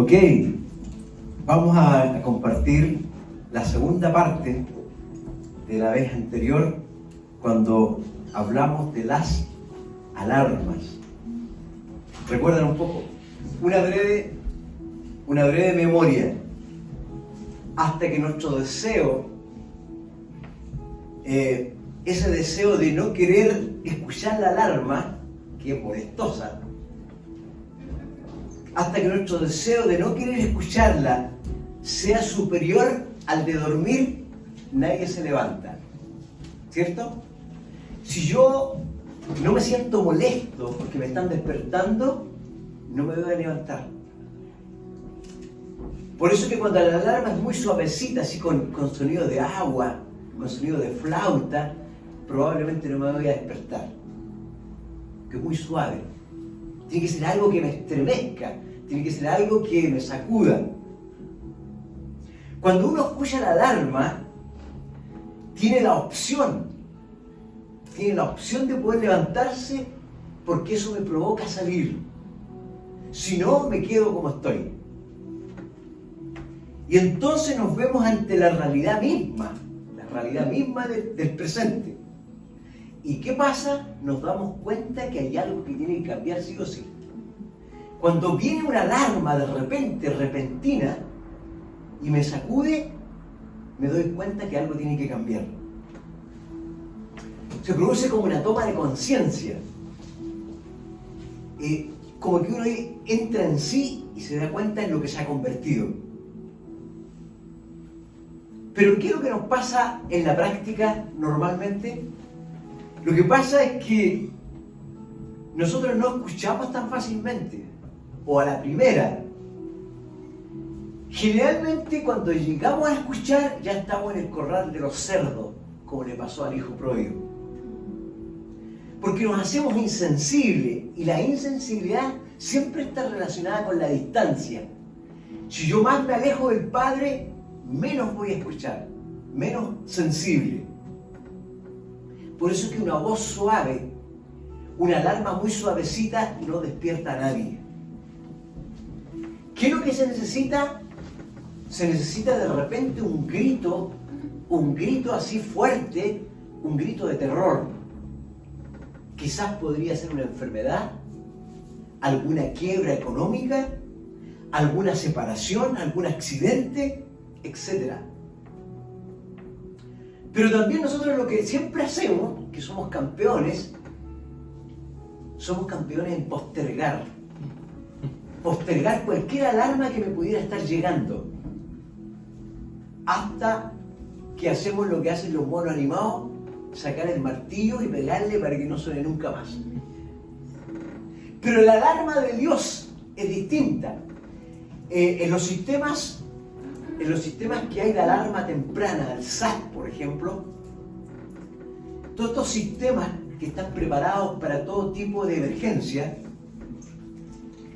Ok, vamos a compartir la segunda parte de la vez anterior cuando hablamos de las alarmas. ¿Recuerdan un poco? Una breve memoria hasta que nuestro deseo, ese deseo de no querer escuchar la alarma, que es molestosa, hasta que nuestro deseo de no querer escucharla sea superior al de dormir, nadie se levanta. ¿Cierto? Si yo no me siento molesto porque me están despertando, no me voy a levantar. Por eso que cuando la alarma es muy suavecita, así con sonido de agua, con sonido de flauta, probablemente no me voy a despertar. Que es muy suave. Tiene que ser algo que me estremezca, tiene que ser algo que me sacuda. Cuando uno escucha la alarma, tiene la opción de poder levantarse porque eso me provoca salir. Si no, me quedo como estoy. Y entonces nos vemos ante la realidad misma del presente. ¿Y qué pasa? Nos damos cuenta que hay algo que tiene que cambiar sí o sí. Cuando viene una alarma de repente, repentina, y me sacude, me doy cuenta que algo tiene que cambiar. Se produce como una toma de conciencia. Como que uno entra en sí y se da cuenta en lo que se ha convertido. Pero ¿qué es lo que nos pasa en la práctica normalmente? Lo que pasa es que nosotros no escuchamos tan fácilmente, o a la primera. Generalmente cuando llegamos a escuchar ya estamos en el corral de los cerdos, como le pasó al hijo pródigo. Porque nos hacemos insensibles, y la insensibilidad siempre está relacionada con la distancia. Si yo más me alejo del Padre, menos voy a escuchar, menos sensible. Por eso es que una voz suave, una alarma muy suavecita, no despierta a nadie. ¿Qué es lo que se necesita? Se necesita de repente un grito así fuerte, un grito de terror. Quizás podría ser una enfermedad, alguna quiebra económica, alguna separación, algún accidente, etc. Pero también nosotros lo que siempre hacemos, que somos campeones en postergar. Postergar cualquier alarma que me pudiera estar llegando. Hasta que hacemos lo que hacen los monos animados, sacar el martillo y pegarle para que no suene nunca más. Pero la alarma de Dios es distinta. En los sistemas que hay de alarma temprana, el SAT, por ejemplo, todos estos sistemas que están preparados para todo tipo de emergencia,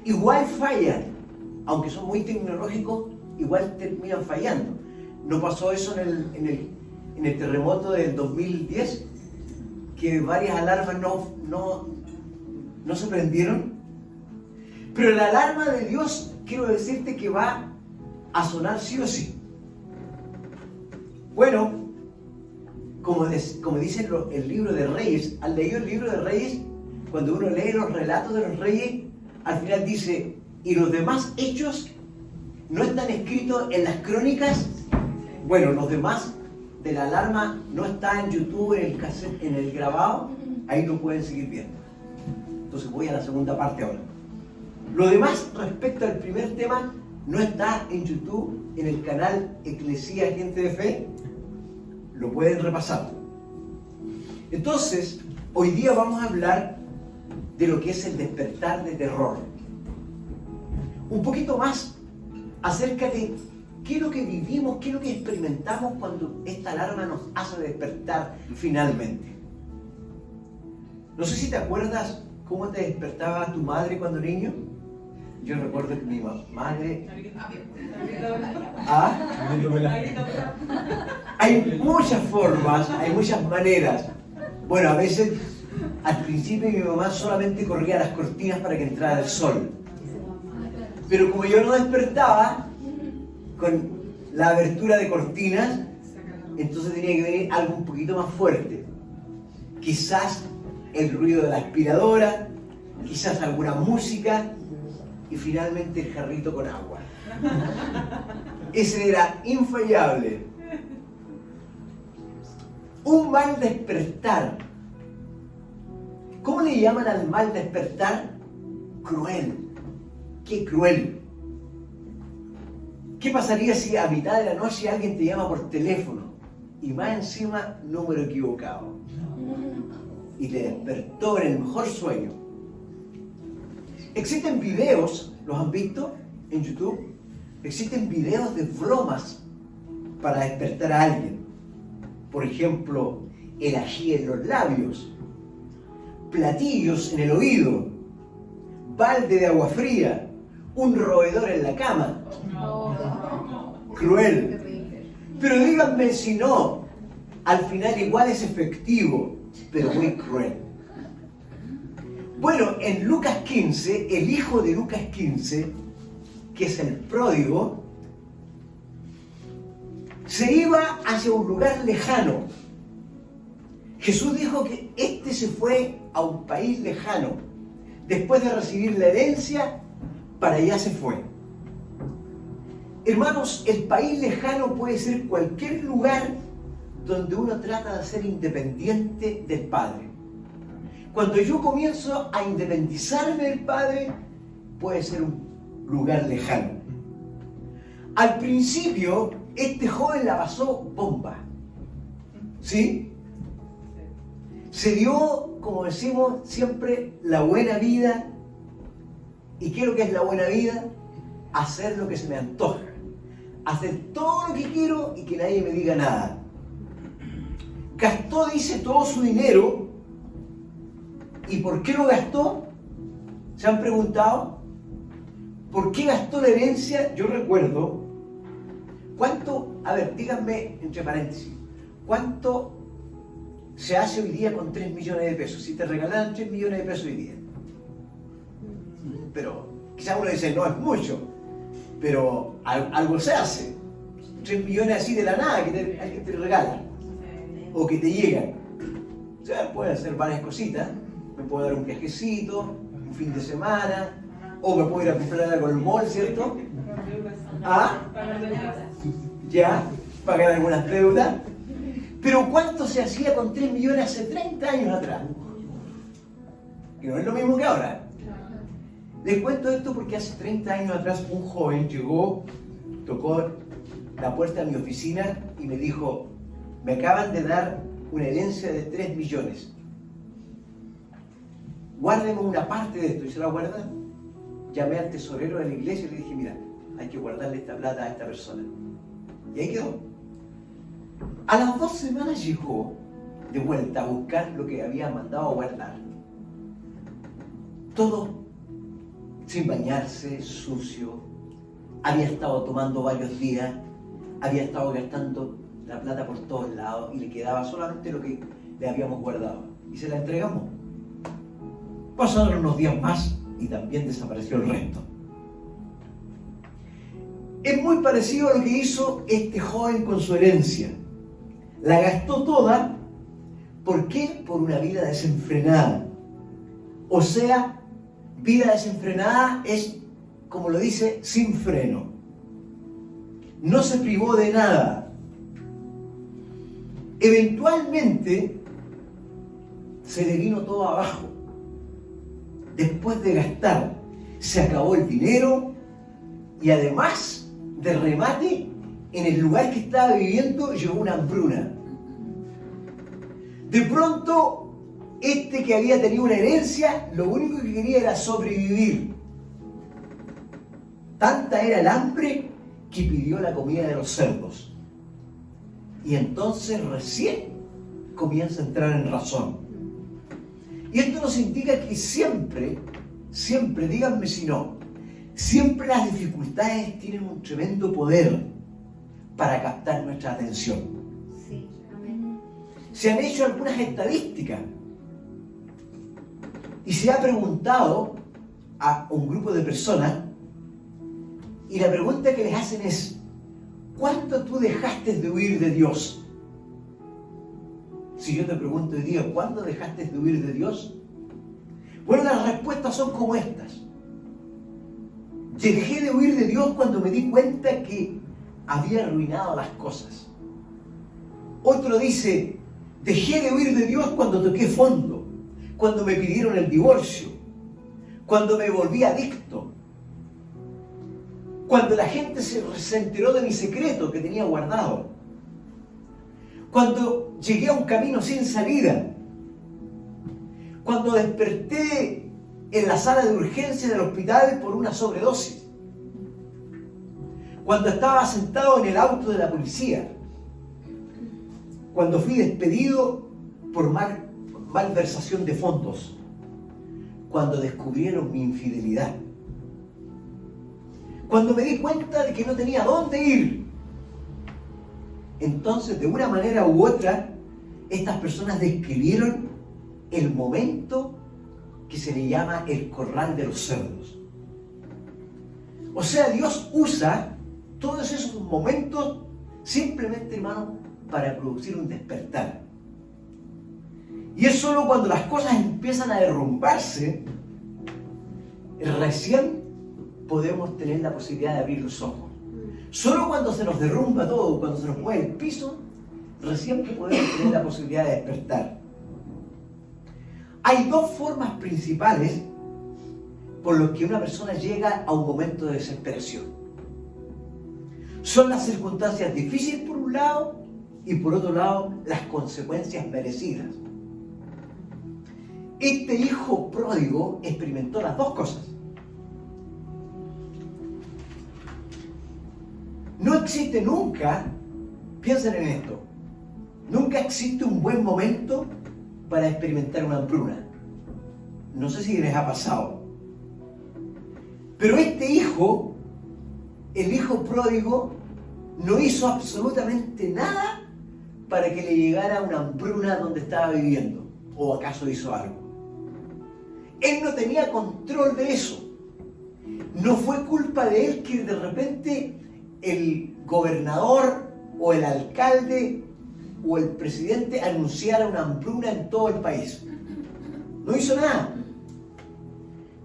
igual fallan, aunque son muy tecnológicos, igual terminan fallando. ¿No pasó eso en el terremoto del 2010? Que varias alarmas no se prendieron. Pero la alarma de Dios, quiero decirte que va a sonar sí o sí. Bueno, como dice el libro de Reyes, ¿han leído el libro de Reyes? Cuando uno lee los relatos de los reyes, al final dice, y los demás hechos no están escritos en las crónicas. Bueno, los demás de la alarma no está en YouTube, en el cassette, en el grabado, ahí lo pueden seguir viendo. Entonces voy a la segunda parte ahora. Lo demás respecto al primer tema no está en YouTube, en el canal Eclesía Gente de Fe, lo pueden repasar. Entonces, hoy día vamos a hablar de lo que es el despertar de terror. Un poquito más acerca de qué es lo que vivimos, qué es lo que experimentamos cuando esta alarma nos hace despertar finalmente. No sé si te acuerdas cómo te despertaba tu madre cuando niño. Yo recuerdo que mi madre... ¿Ah? Hay muchas formas, hay muchas maneras. Bueno, a veces, al principio mi mamá solamente corría las cortinas para que entrara el sol. Pero como yo no despertaba con la abertura de cortinas, entonces tenía que venir algo un poquito más fuerte. Quizás el ruido de la aspiradora, quizás alguna música y finalmente el jarrito con agua. Ese era infallable. Un mal despertar. ¿Cómo le llaman al mal despertar? Cruel. ¡Qué cruel! ¿Qué pasaría si a mitad de la noche alguien te llama por teléfono y más encima número equivocado? Y te despertó en el mejor sueño. Existen videos, ¿los han visto en YouTube? Existen videos de bromas para despertar a alguien. Por ejemplo, el ají en los labios, platillos en el oído, balde de agua fría, un roedor en la cama. Cruel. Pero díganme si no, al final igual es efectivo, pero muy cruel. Bueno, en Lucas 15, el hijo de Lucas 15, que es el pródigo, se iba hacia un lugar lejano. Jesús dijo que este se fue a un país lejano. Después de recibir la herencia, para allá se fue. Hermanos, el país lejano puede ser cualquier lugar donde uno trata de ser independiente del Padre. Cuando yo comienzo a independizarme del Padre, puede ser un lugar lejano. Al principio, este joven la pasó bomba. ¿Sí? Se dio, como decimos siempre, la buena vida. ¿Y qué es lo que es la buena vida? Hacer lo que se me antoja. Hacer todo lo que quiero y que nadie me diga nada. Gastó, dice, todo su dinero. ¿Y por qué lo gastó? ¿Se han preguntado? ¿Por qué gastó la herencia? Yo recuerdo. ¿Cuánto? A ver, díganme, entre paréntesis, ¿cuánto se hace hoy día con 3 millones de pesos? Si te regalaran 3 millones de pesos hoy día. Pero quizás uno dice, no es mucho, pero algo se hace. 3 millones así de la nada que alguien te regala o que te llegan. O sea, pueden hacer varias cositas. Me puedo dar un viajecito, un fin de semana, o me puedo ir a comprar algo en el mall, ¿cierto? ¿Ah? Ya, pagar algunas deudas. Pero ¿cuánto se hacía con 3 millones hace 30 años atrás? Que no es lo mismo que ahora. Les cuento esto porque hace 30 años atrás un joven llegó, tocó la puerta de mi oficina y me dijo, me acaban de dar una herencia de 3 millones. Guárdeme una parte de esto. ¿Y se la guarda? Llamé al tesorero de la iglesia y le dije, mira, hay que guardarle esta plata a esta persona. Y ahí quedó. A las 2 semanas llegó de vuelta a buscar lo que había mandado a guardar. Todo sin bañarse, sucio. Había estado tomando varios días. Había estado gastando la plata por todos lados y le quedaba solamente lo que le habíamos guardado. Y se la entregamos. Pasaron unos días más y también desapareció el resto. Es muy parecido a lo que hizo este joven con su herencia. La gastó toda. ¿Por qué? Por una vida desenfrenada. O sea, vida desenfrenada es, como lo dice, sin freno. No se privó de nada. Eventualmente se le vino todo abajo. Después de gastar, se acabó el dinero y además, de remate, en el lugar que estaba viviendo llegó una hambruna. De pronto, este que había tenido una herencia, lo único que quería era sobrevivir. Tanta era el hambre que pidió la comida de los cerdos. Y entonces recién comienza a entrar en razón. Y esto nos indica que siempre, díganme si no, siempre las dificultades tienen un tremendo poder para captar nuestra atención. Sí, amén. Se han hecho algunas estadísticas y se ha preguntado a un grupo de personas Y la pregunta que les hacen es, ¿cuánto tú dejaste de huir de Dios? Si yo te pregunto hoy día, ¿cuándo dejaste de huir de Dios? Bueno, las respuestas son como estas. Dejé de huir de Dios cuando me di cuenta que había arruinado las cosas. Otro dice, dejé de huir de Dios cuando toqué fondo, cuando me pidieron el divorcio, cuando me volví adicto, cuando la gente se enteró de mi secreto que tenía guardado, cuando llegué a un camino sin salida, cuando desperté en la sala de urgencia del hospital por una sobredosis, cuando estaba sentado en el auto de la policía, cuando fui despedido por malversación de fondos, cuando descubrieron mi infidelidad, cuando me di cuenta de que no tenía dónde ir. Entonces, de una manera u otra, estas personas describieron el momento que se le llama el corral de los cerdos. O sea, Dios usa todos esos momentos simplemente, hermano, para producir un despertar. Y es solo cuando las cosas empiezan a derrumbarse, recién podemos tener la posibilidad de abrir los ojos. Solo cuando se nos derrumba todo, cuando se nos mueve el piso, recién que podemos tener la posibilidad de despertar. Hay dos formas principales por las que una persona llega a un momento de desesperación. Son las circunstancias difíciles por un lado y por otro lado las consecuencias merecidas. Este hijo pródigo experimentó las dos cosas. No existe nunca, piensen en esto, nunca existe un buen momento para experimentar una hambruna. No sé si les ha pasado. Pero este hijo, el hijo pródigo, no hizo absolutamente nada para que le llegara una hambruna donde estaba viviendo. ¿O acaso hizo algo? Él no tenía control de eso. No fue culpa de él que de repente el gobernador o el alcalde o el presidente anunciara una hambruna en todo el país. No hizo nada.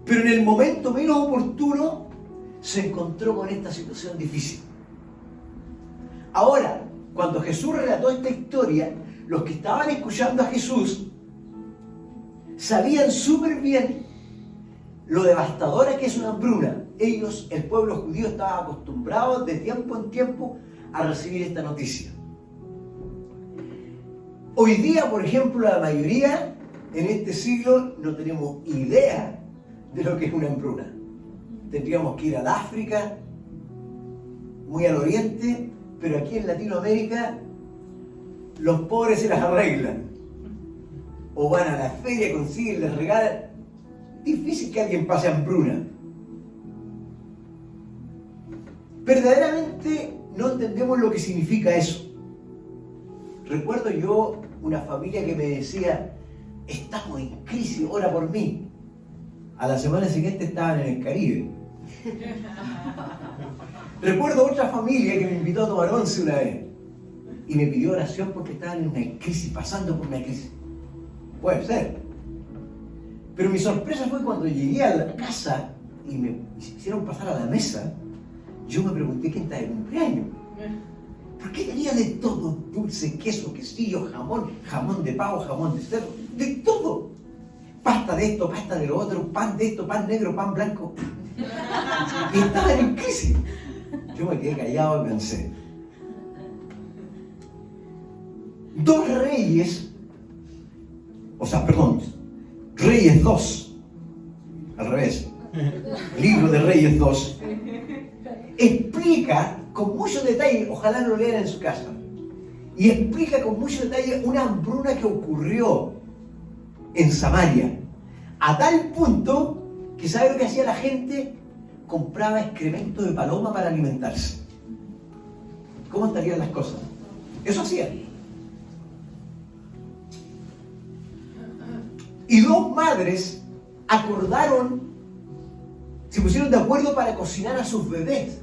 Pero en el momento menos oportuno se encontró con esta situación difícil. Ahora, cuando Jesús relató esta historia, los que estaban escuchando a Jesús sabían súper bien lo devastadora que es una hambruna. Ellos, el pueblo judío, estaba acostumbrado de tiempo en tiempo a recibir esta noticia. Hoy día, por ejemplo, la mayoría en este siglo no tenemos idea de lo que es una hambruna. Tendríamos que ir al África, muy al oriente, pero aquí en Latinoamérica los pobres se las arreglan. O van a la feria, consiguen, les regalan. Difícil que alguien pase hambruna. Verdaderamente no entendemos lo que significa eso. Recuerdo yo una familia que me decía, estamos en crisis, ora por mí. A la semana siguiente estaban en el Caribe. Recuerdo otra familia que me invitó a tomar once una vez y me pidió oración porque estaban en una crisis, pasando por una crisis. Puede ser. Pero mi sorpresa fue cuando llegué a la casa y me hicieron pasar a la mesa. Yo me pregunté quién estaba de cumpleaños. ¿Por qué tenía de todo? Dulce, queso, quesillo, jamón, jamón de pavo, jamón de cerdo, de todo. Pasta de esto, pasta de lo otro, pan de esto, pan negro, pan blanco. Y estaban en crisis. Yo me quedé callado y pensé. Reyes 2, al revés, libro de Reyes 2, explica con mucho detalle, ojalá lo lean en su casa, y explica con mucho detalle una hambruna que ocurrió en Samaria, a tal punto que ¿sabe lo que hacía la gente? Compraba excremento de paloma para alimentarse. ¿Cómo estarían las cosas? Eso hacían. Y dos madres acordaron, se pusieron de acuerdo para cocinar a sus bebés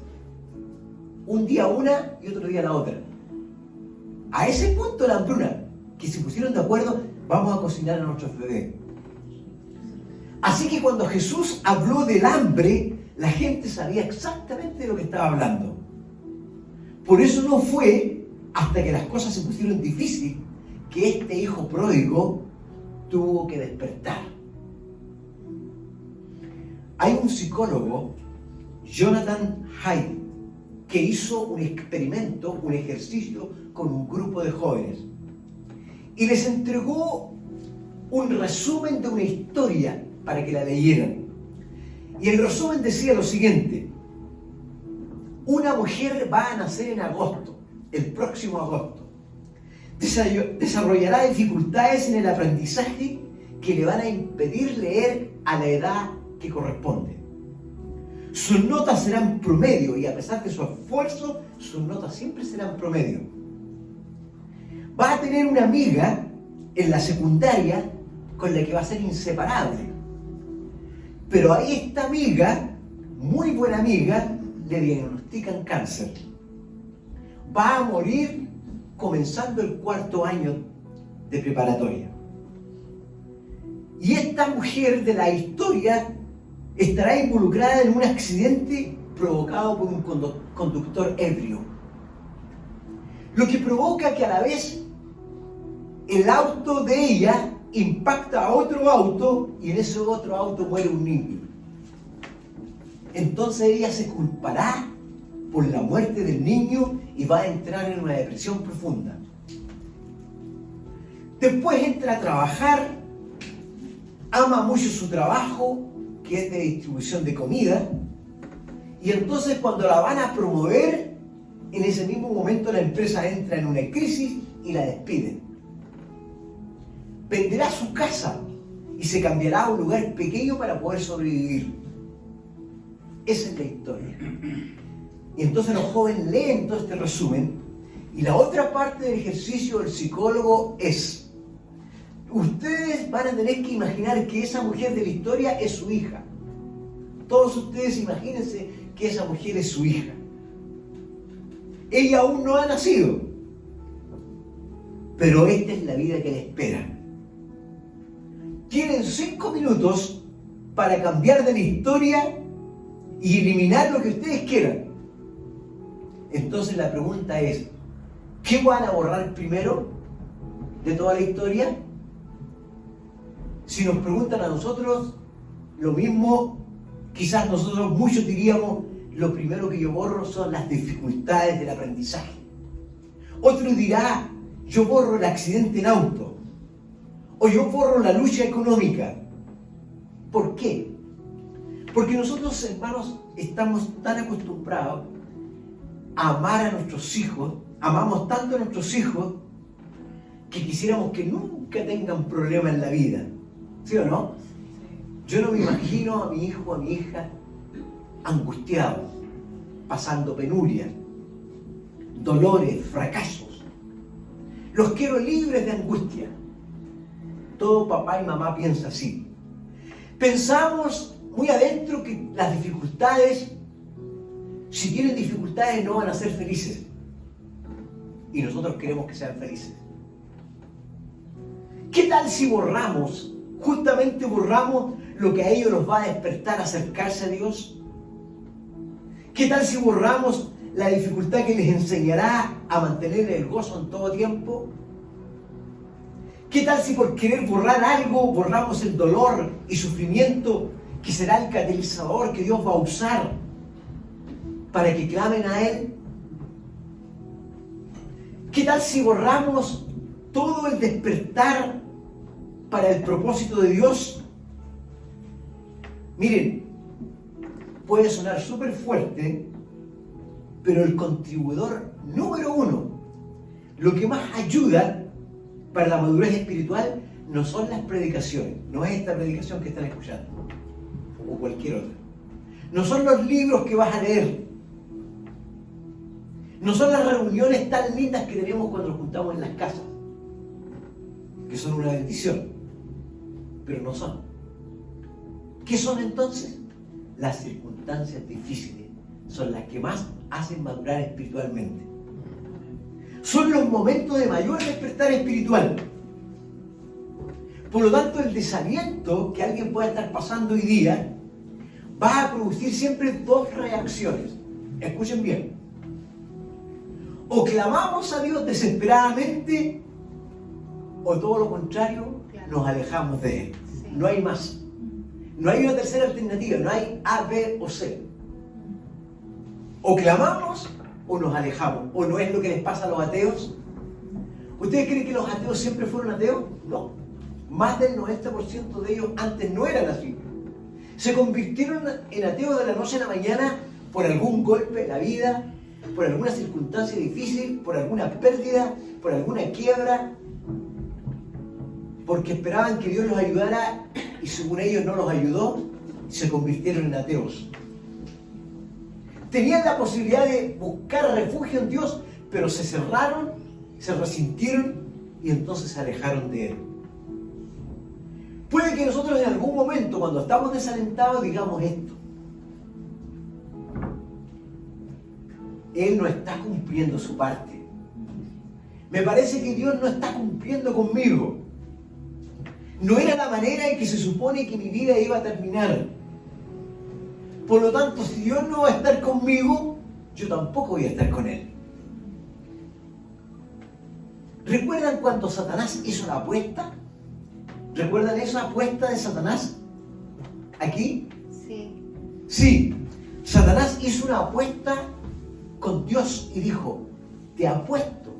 un día una y otro día la otra. A ese punto la hambruna, que se pusieron de acuerdo, vamos a cocinar a nuestros bebés. Así que cuando Jesús habló del hambre, la gente sabía exactamente de lo que estaba hablando. Por eso no fue hasta que las cosas se pusieron difíciles que este hijo pródigo tuvo que despertar. Hay un psicólogo, Jonathan Haidt, que hizo un experimento, un ejercicio con un grupo de jóvenes y les entregó un resumen de una historia para que la leyeran. Y el resumen decía lo siguiente: una mujer va a nacer en agosto, el próximo agosto. Desarrollará dificultades en el aprendizaje que le van a impedir leer a la edad que corresponde. Sus notas serán promedio y a pesar de su esfuerzo, sus notas siempre serán promedio. Va a tener una amiga en la secundaria con la que va a ser inseparable. Pero a esta amiga, muy buena amiga, le diagnostican cáncer. Va a morir comenzando el 4º año de preparatoria. Y esta mujer de la historia estará involucrada en un accidente provocado por un conductor ebrio. Lo que provoca que a la vez el auto de ella impacta a otro auto y en ese otro auto muere un niño. Entonces ella se culpará por la muerte del niño y va a entrar en una depresión profunda. Después entra a trabajar, ama mucho su trabajo, que es de distribución de comida, y entonces cuando la van a promover, en ese mismo momento la empresa entra en una crisis y la despiden. Venderá su casa y se cambiará a un lugar pequeño para poder sobrevivir. Esa es la historia. Y entonces los jóvenes leen todo este resumen y la otra parte del ejercicio del psicólogo es: ustedes van a tener que imaginar que esa mujer de la historia es su hija. Todos ustedes imagínense que esa mujer es su hija. Ella aún no ha nacido, pero esta es la vida que le espera. Tienen 5 minutos para cambiar de la historia y eliminar lo que ustedes quieran. Entonces la pregunta es: ¿qué van a borrar primero de toda la historia? Si nos preguntan a nosotros lo mismo, quizás nosotros muchos diríamos: lo primero que yo borro son las dificultades del aprendizaje. Otro dirá: yo borro el accidente en auto. O yo borro la lucha económica. ¿Por qué? Porque nosotros, hermanos, estamos tan acostumbrados a amar a nuestros hijos, amamos tanto a nuestros hijos, que quisiéramos que nunca tengan problemas en la vida. ¿Sí o no? Yo no me imagino a mi hijo, a mi hija, angustiados, pasando penurias, dolores, fracasos. Los quiero libres de angustia. Todo papá y mamá piensa así. Pensamos muy adentro que las dificultades, si tienen dificultades, no van a ser felices. Y nosotros queremos que sean felices. ¿Qué tal si borramos, justamente borramos lo que a ellos los va a despertar a acercarse a Dios? ¿Qué tal si borramos la dificultad que les enseñará a mantener el gozo en todo tiempo? ¿Qué tal si por querer borrar algo borramos el dolor y sufrimiento que será el catalizador que Dios va a usar para que clamen a Él? ¿Qué tal si borramos todo el despertar para el propósito de Dios? Miren, puede sonar súper fuerte, pero el contribuidor número 1, lo que más ayuda para la madurez espiritual, no son las predicaciones, no es esta predicación que están escuchando, o cualquier otra. No son los libros que vas a leer, no son las reuniones tan lindas que tenemos cuando nos juntamos en las casas, que son una bendición, pero no son. ¿Qué son entonces? Las circunstancias difíciles son las que más hacen madurar espiritualmente. Son los momentos de mayor despertar espiritual. Por lo tanto, el desaliento que alguien pueda estar pasando hoy día va a producir siempre dos reacciones. Escuchen bien. O clamamos a Dios desesperadamente, o todo lo contrario, nos alejamos de Él. Sí. No hay más. No hay una tercera alternativa, no hay A, B o C. O clamamos o nos alejamos. ¿O no es lo que les pasa a los ateos? ¿Ustedes creen que los ateos siempre fueron ateos? No. Más del 90% de ellos antes no eran así. Se convirtieron en ateos de la noche a la mañana por algún golpe en la vida, por alguna circunstancia difícil, por alguna pérdida, por alguna quiebra, porque esperaban que Dios los ayudara y según ellos no los ayudó, se convirtieron en ateos. Tenían la posibilidad de buscar refugio en Dios, pero se cerraron, se resintieron y entonces se alejaron de Él. Puede que nosotros en algún momento, cuando estamos desalentados, digamos esto: Él no está cumpliendo su parte. Me parece que Dios no está cumpliendo conmigo. No era la manera en que se supone que mi vida iba a terminar. Por lo tanto, si Dios no va a estar conmigo, yo tampoco voy a estar con Él. ¿Recuerdan cuando Satanás hizo la apuesta? ¿Recuerdan esa apuesta de Satanás? ¿Aquí? Sí. Sí. Satanás hizo una apuesta con Dios y dijo: te apuesto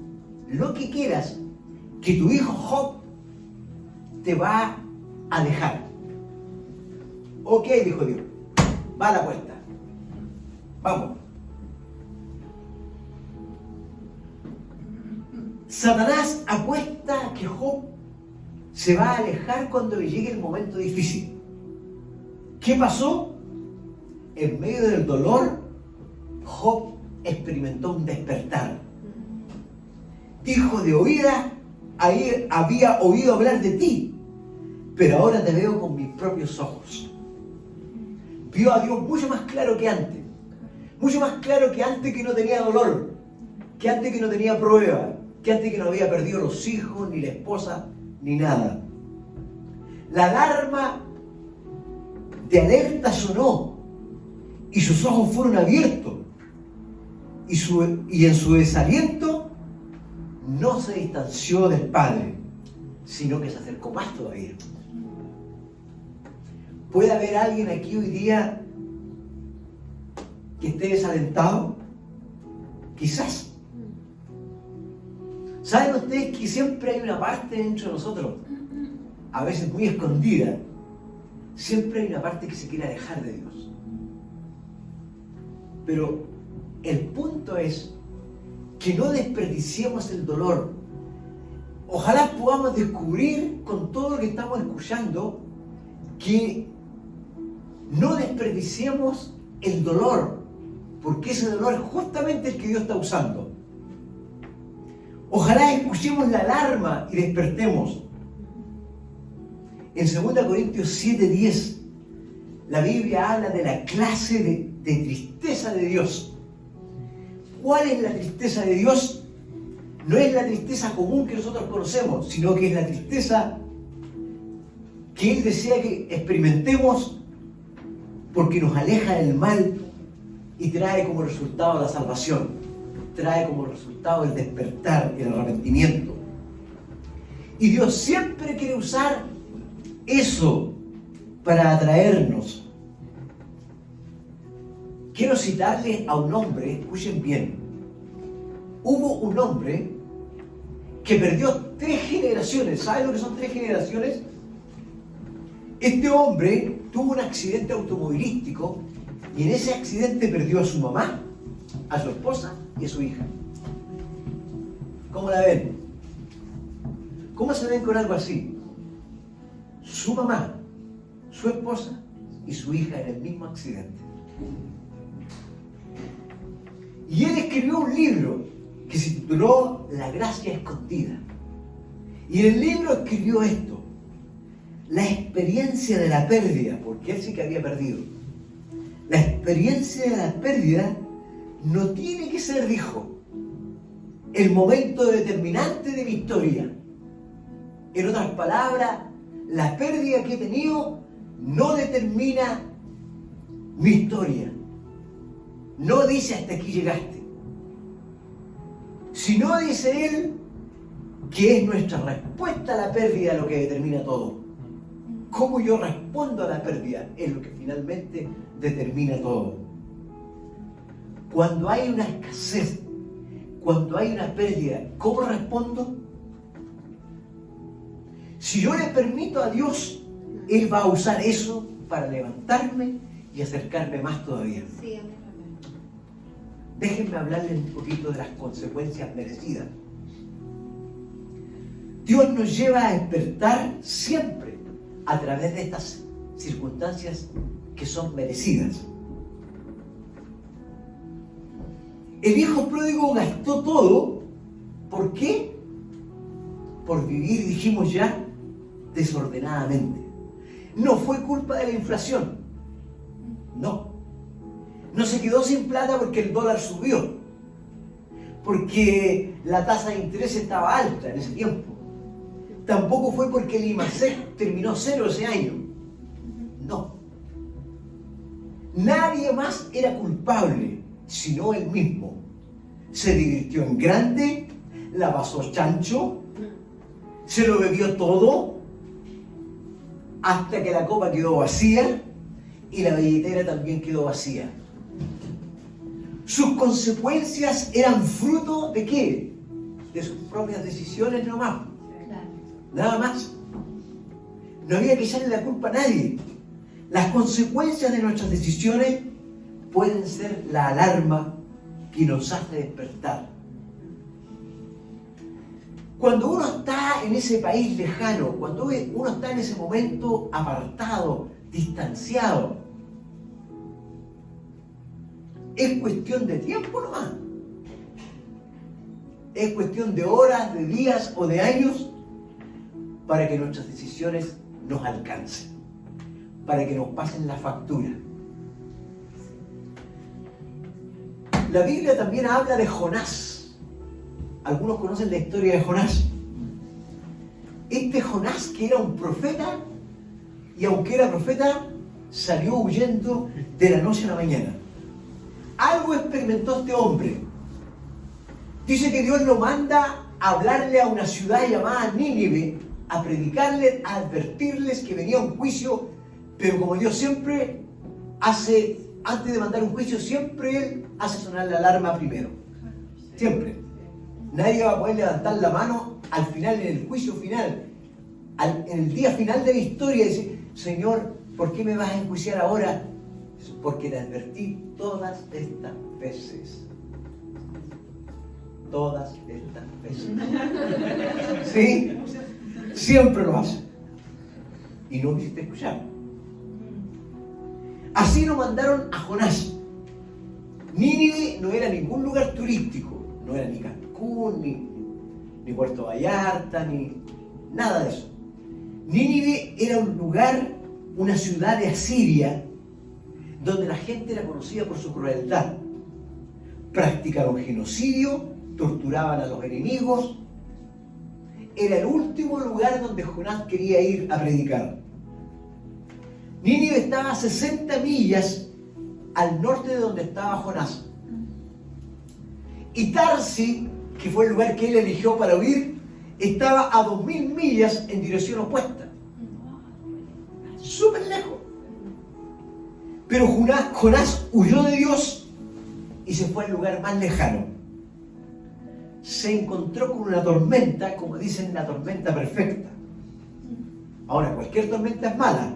lo que quieras que tu hijo Job te va a dejar. Ok, dijo Dios, va a la apuesta. Vamos. Satanás apuesta que Job se va a alejar cuando le llegue el momento difícil. ¿Qué pasó? En medio del dolor, Job experimentó un despertar. Dijo: de oída había oído hablar de ti, pero ahora te veo con mis propios ojos. Vio a Dios mucho más claro que antes. Mucho más claro que antes, que no tenía dolor, que antes que no tenía prueba, que antes que no había perdido los hijos, ni la esposa, ni nada. La alarma de alerta sonó y sus ojos fueron abiertos. Y en su desaliento no se distanció del Padre, sino que se acercó más todavía. ¿Puede haber alguien aquí hoy día que esté desalentado? Quizás. ¿Saben ustedes que siempre hay una parte dentro de nosotros, a veces muy escondida? Siempre hay una parte que se quiere alejar de Dios. Pero el punto es que no desperdiciemos el dolor. Ojalá podamos descubrir con todo lo que estamos escuchando que no desperdiciemos el dolor, porque ese dolor es justamente el que Dios está usando. Ojalá escuchemos la alarma y despertemos. En 2 Corintios 7:10, la Biblia habla de la clase de tristeza de Dios. ¿Cuál es la tristeza de Dios? No es la tristeza común que nosotros conocemos, sino que es la tristeza que Él desea que experimentemos, porque nos aleja del mal y trae como resultado la salvación, trae como resultado el despertar, el arrepentimiento. Y Dios siempre quiere usar eso para atraernos. Quiero citarle a un hombre, escuchen bien. Hubo un hombre que perdió 3 generaciones. ¿Saben lo que son 3 generaciones? Este hombre tuvo un accidente automovilístico y en ese accidente perdió a su mamá, a su esposa y a su hija. ¿Cómo la ven? ¿Cómo se ven con algo así? Su mamá, su esposa y su hija en el mismo accidente. Y él escribió un libro que se tituló La Gracia Escondida. Y en el libro escribió esto: la experiencia de la pérdida, porque él sí que había perdido. La experiencia de la pérdida no tiene que ser, dijo, el momento determinante de mi historia. En otras palabras, la pérdida que he tenido no determina mi historia. No dice hasta aquí llegaste. Sino dice él que es nuestra respuesta a la pérdida lo que determina todo. Cómo yo respondo a la pérdida es lo que finalmente determina todo. Cuando hay una escasez, cuando hay una pérdida, ¿cómo respondo? Si yo le permito a Dios, Él va a usar eso para levantarme y acercarme más todavía. Sí, amén. Déjenme hablarles un poquito de las consecuencias merecidas. Dios nos lleva a despertar siempre a través de estas circunstancias que son merecidas. El hijo pródigo gastó todo. ¿Por qué? Por vivir, dijimos ya, desordenadamente. No fue culpa de la inflación. No. No se quedó sin plata porque el dólar subió. Porque la tasa de interés estaba alta en ese tiempo. Tampoco fue porque el IMASEC terminó cero ese año. No. Nadie más era culpable, sino él mismo. Se divirtió en grande, la pasó chancho, se lo bebió todo, hasta que la copa quedó vacía y la billetera también quedó vacía. Sus consecuencias eran fruto ¿de qué? De sus propias decisiones nomás. Nada más. No había que echarle la culpa a nadie. Las consecuencias de nuestras decisiones pueden ser la alarma que nos hace despertar. Cuando uno está en ese país lejano, cuando uno está en ese momento apartado, distanciado, es cuestión de tiempo nomás. Es cuestión de horas, de días o de años para que nuestras decisiones nos alcancen, para que nos pasen la factura. La Biblia también habla de Jonás. Algunos conocen la historia de Jonás. Este Jonás, que era un profeta, y aunque era profeta, salió huyendo de la noche a la mañana. Algo experimentó este hombre. Dice que Dios lo manda a hablarle a una ciudad llamada Nínive, a predicarles, a advertirles que venía un juicio, pero como Dios siempre hace, antes de mandar un juicio, siempre Él hace sonar la alarma primero. Siempre. Nadie va a poder levantar la mano al final, en el juicio final, en el día final de la historia, y decir, Señor, ¿por qué me vas a enjuiciar ahora? Porque te advertí todas estas veces. Todas estas veces. ¿Sí? Siempre lo hace. Y no quisiste escuchar. Así nos mandaron a Jonás. Nínive no era ningún lugar turístico. No era ni Cancún, ni Puerto Vallarta, ni nada de eso. Nínive era un lugar, una ciudad de Asiria, donde la gente era conocida por su crueldad. Practicaron genocidio, torturaban a los enemigos. Era el último lugar donde Jonás quería ir a predicar. Nínive estaba a 60 millas al norte de donde estaba Jonás. Y Tarsi, que fue el lugar que él eligió para huir, estaba a 2000 millas en dirección opuesta. Súper lejos. Pero Jonás huyó de Dios y se fue al lugar más lejano. Se encontró con una tormenta, como dicen, la tormenta perfecta. Ahora, cualquier tormenta es mala,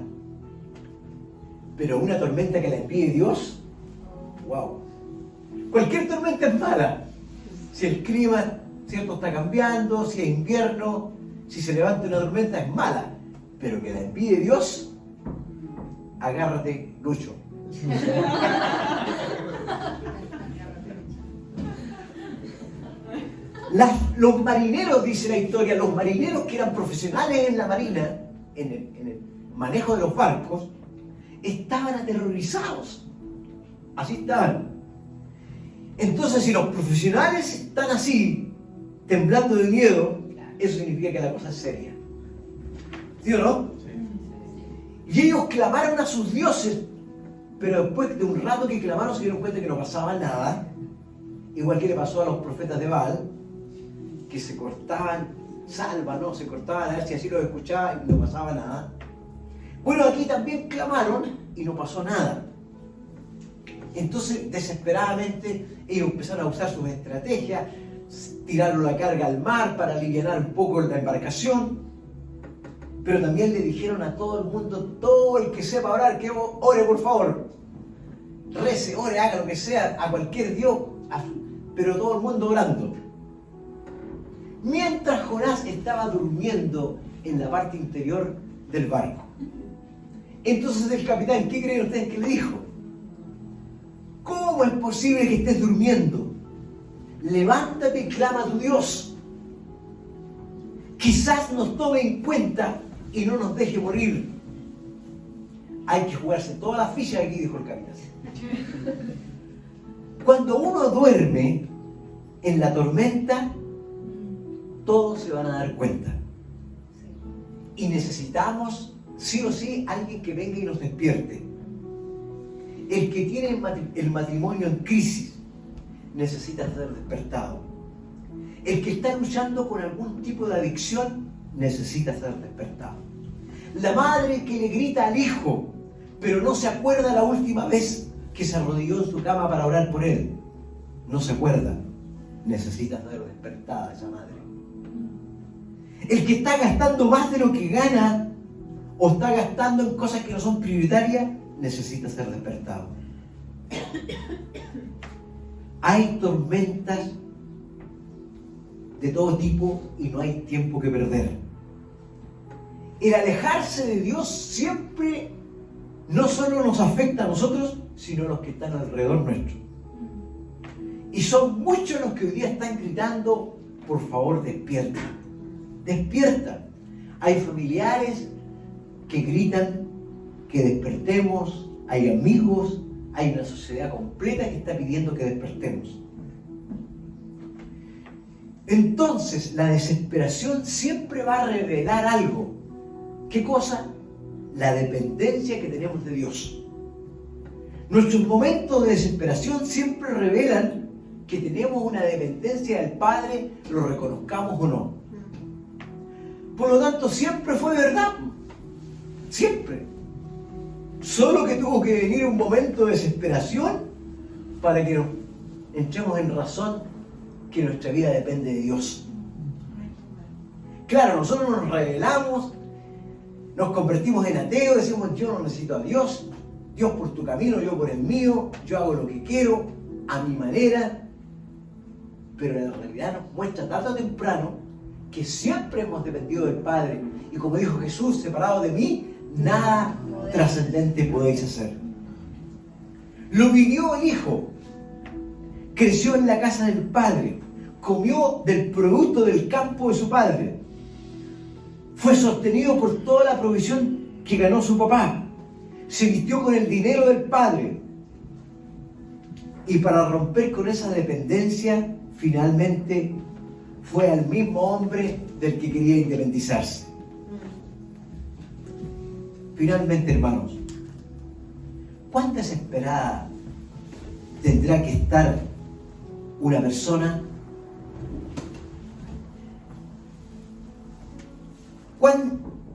pero una tormenta que la envíe Dios, wow. Cualquier tormenta es mala. Si el clima, cierto, está cambiando, si es invierno, si se levanta una tormenta es mala, pero que la envíe Dios, agárrate, Lucho. Los marineros, dice la historia, los marineros que eran profesionales en la marina, en el manejo de los barcos, estaban aterrorizados. Así estaban. Entonces, si los profesionales están así, temblando de miedo, eso significa que la cosa es seria. ¿Sí o no? Y ellos clamaron a sus dioses, pero después de un rato que clamaron se dieron cuenta que no pasaba nada, igual que le pasó a los profetas de Baal, que se cortaban, sálvanos, se cortaban a ver si así los escuchaba y no pasaba nada. Bueno, aquí también clamaron y no pasó nada. Entonces, desesperadamente, ellos empezaron a usar sus estrategias, tiraron la carga al mar para aliviar un poco la embarcación, pero también le dijeron a todo el mundo, todo el que sepa orar, que ore por favor, rece, ore, haga lo que sea, a cualquier Dios, pero todo el mundo orando. Mientras Jonás estaba durmiendo en la parte interior del barco. Entonces el capitán, ¿qué creen ustedes que le dijo? ¿Cómo es posible que estés durmiendo? Levántate y clama a tu Dios. Quizás nos tome en cuenta y no nos deje morir. Hay que jugarse todas las fichas aquí, dijo el capitán. Cuando uno duerme en la tormenta, todos se van a dar cuenta. Y necesitamos, sí o sí, alguien que venga y nos despierte. El que tiene el matrimonio en crisis necesita ser despertado. El que está luchando con algún tipo de adicción necesita ser despertado. La madre que le grita al hijo, pero no se acuerda la última vez que se arrodilló en su cama para orar por él. No se acuerda. Necesita ser despertada esa madre. El que está gastando más de lo que gana o está gastando en cosas que no son prioritarias, necesita ser despertado. Hay tormentas de todo tipo y no hay tiempo que perder. El alejarse de Dios siempre no solo nos afecta a nosotros, sino a los que están alrededor nuestro. Y son muchos los que hoy día están gritando, por favor, despierta. Despierta. Hay familiares que gritan que despertemos, hay amigos, hay una sociedad completa que está pidiendo que despertemos. Entonces, la desesperación siempre va a revelar algo. ¿Qué cosa? La dependencia que tenemos de Dios. Nuestros momentos de desesperación siempre revelan que tenemos una dependencia del Padre, lo reconozcamos o no. Por lo tanto, siempre fue verdad. Siempre. Solo que tuvo que venir un momento de desesperación para que nos entremos en razón que nuestra vida depende de Dios. Claro, nosotros nos rebelamos, nos convertimos en ateos, decimos yo no necesito a Dios, Dios por tu camino, yo por el mío, yo hago lo que quiero, a mi manera, pero la realidad nos muestra tarde o temprano que siempre hemos dependido del Padre, y como dijo Jesús, separado de mí, nada trascendente podéis hacer. Lo vivió el Hijo, creció en la casa del Padre, comió del producto del campo de su padre, fue sostenido por toda la provisión que ganó su papá, se vistió con el dinero del Padre, y para romper con esa dependencia, finalmente fue al mismo hombre del que quería independizarse. Finalmente, hermanos, ¿cuán desesperada tendrá que estar una persona?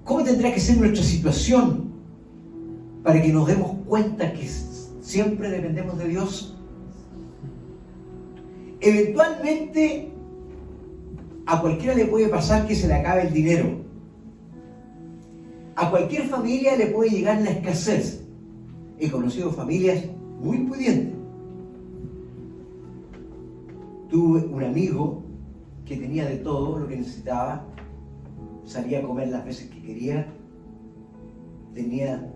¿Cómo tendrá que ser nuestra situación para que nos demos cuenta que siempre dependemos de Dios? Eventualmente, a cualquiera le puede pasar que se le acabe el dinero. A cualquier familia le puede llegar la escasez. He conocido familias muy pudientes. Tuve un amigo que tenía de todo lo que necesitaba, salía a comer las veces que quería, tenía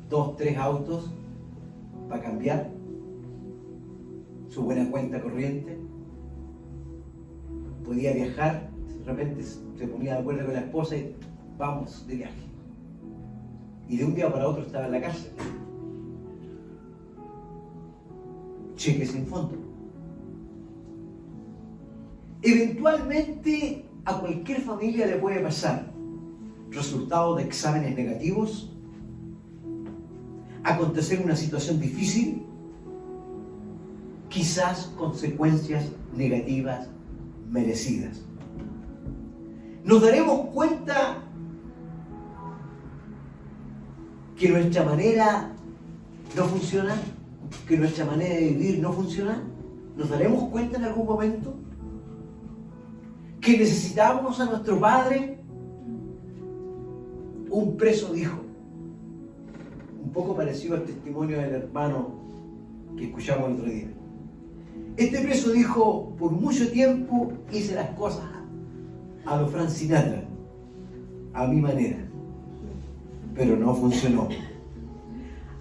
2, 3 autos para cambiar, su buena cuenta corriente, podía viajar, de repente se ponía de acuerdo con la esposa y vamos de viaje. Y de un día para otro estaba en la cárcel. cheque sin fondo. Eventualmente a cualquier familia le puede pasar resultado de exámenes negativos, acontecer una situación difícil, quizás consecuencias negativas merecidas. Nos daremos cuenta que nuestra manera no funciona, que nuestra manera de vivir no funciona. Nos daremos cuenta en algún momento que necesitamos a nuestro Padre. Un preso dijo, un poco parecido al testimonio del hermano que escuchamos el otro día. Este preso dijo, por mucho tiempo hice las cosas a lo Frank Sinatra, a mi manera, pero no funcionó.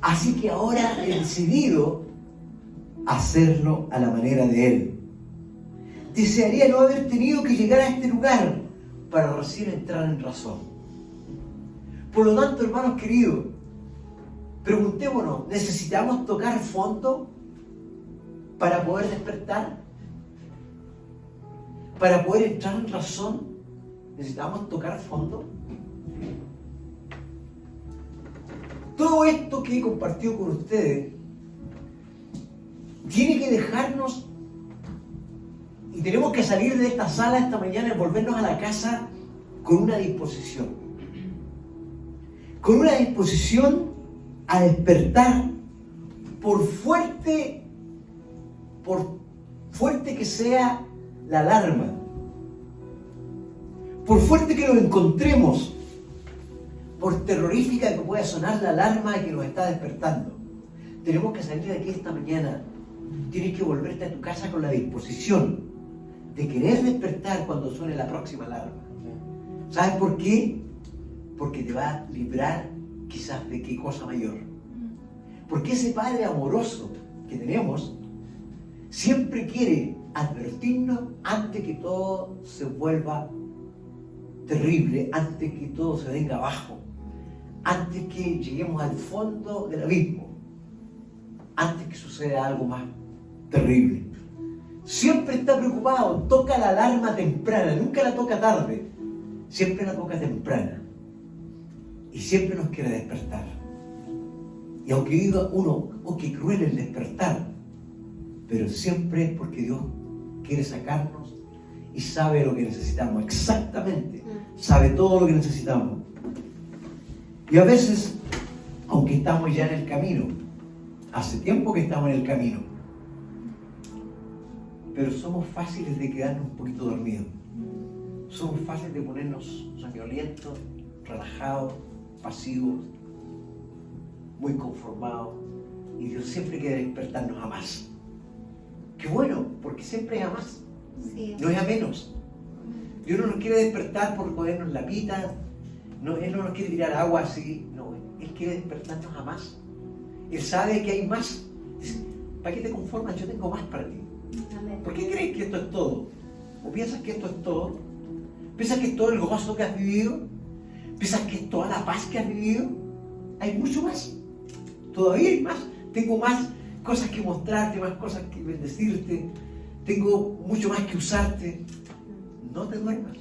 Así que ahora he decidido hacerlo a la manera de él. Desearía no haber tenido que llegar a este lugar para recién entrar en razón. Por lo tanto, hermanos queridos, preguntémonos, ¿necesitamos tocar fondo para poder despertar? ¿Para poder entrar en razón? ¿Necesitamos tocar fondo? Todo esto que he compartido con ustedes tiene que dejarnos, y tenemos que salir de esta sala esta mañana y volvernos a la casa con una disposición. Con una disposición a despertar, por fuerte que sea la alarma, por fuerte que lo encontremos, por terrorífica que pueda sonar la alarma que nos está despertando, tenemos que salir de aquí esta mañana. Tienes que volverte a tu casa con la disposición de querer despertar cuando suene la próxima alarma. ¿Sabes por qué? Porque te va a librar quizás de qué cosa mayor. Porque ese Padre amoroso que tenemos siempre quiere advertirnos antes que todo se vuelva terrible, antes que todo se venga abajo, antes que lleguemos al fondo del abismo, antes que suceda algo más terrible. Siempre está preocupado, toca la alarma temprana, nunca la toca tarde, siempre la toca temprana. Y siempre nos quiere despertar. Y aunque diga uno, oh, qué cruel el despertar, pero siempre es porque Dios quiere sacarnos y sabe lo que necesitamos, exactamente, sabe todo lo que necesitamos. Y a veces, aunque estamos ya en el camino, hace tiempo que estamos en el camino, pero somos fáciles de quedarnos un poquito dormidos. Somos fáciles de ponernos soñolientos, relajados, pasivos, muy conformados, y Dios siempre quiere despertarnos a más. Qué bueno, porque siempre es a más, Sí. no es a menos. Dios no nos quiere despertar por ponernos la pita, no, Él no nos quiere tirar agua así, no, Él quiere despertarnos a más. Él sabe que hay más. Dice, ¿para qué te conformas? Yo tengo más para ti. Amén. ¿Por qué crees que esto es todo? ¿O piensas que esto es todo? ¿Piensas que es todo el gozo que has vivido? ¿Piensas que es toda la paz que has vivido? Hay mucho más. Todavía hay más. Tengo más cosas que mostrarte, más cosas que bendecirte. Tengo mucho más que usarte. No te duermas.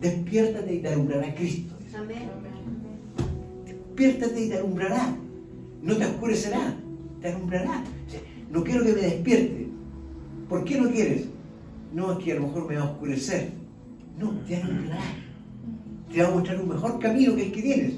Despiértate y te alumbrará Cristo. Dice. Amén. Despiértate y te alumbrará. No te oscurecerá, te alumbrará. Dice, no quiero que me despierte. ¿Por qué no quieres? No, es que a lo mejor me va a oscurecer. No, te alumbrará. Te va a mostrar un mejor camino que el que tienes.